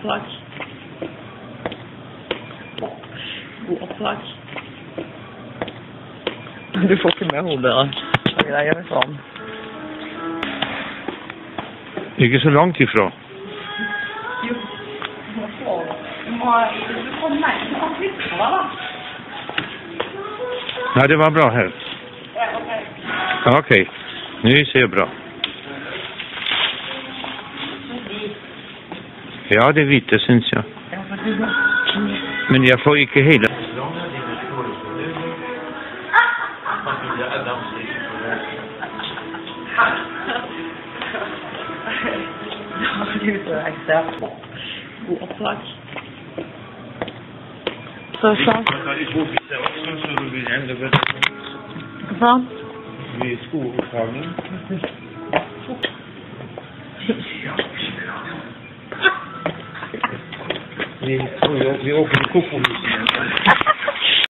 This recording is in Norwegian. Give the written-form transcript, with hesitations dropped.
plats. God plats. Du får ikke med hodet da. Det greier sånn. Ikke så langt ifra. Jo. Du får meg. Du kan flytte på deg da. Nei, det var bra her. Ja, ok. Ok, nu ser jeg bra. Ja, det hvite, synes jeg. Men jeg får ikke hele. God plats. Så sånn. Sånn. Vi er skoopptagning. Vi åker i kokohuset.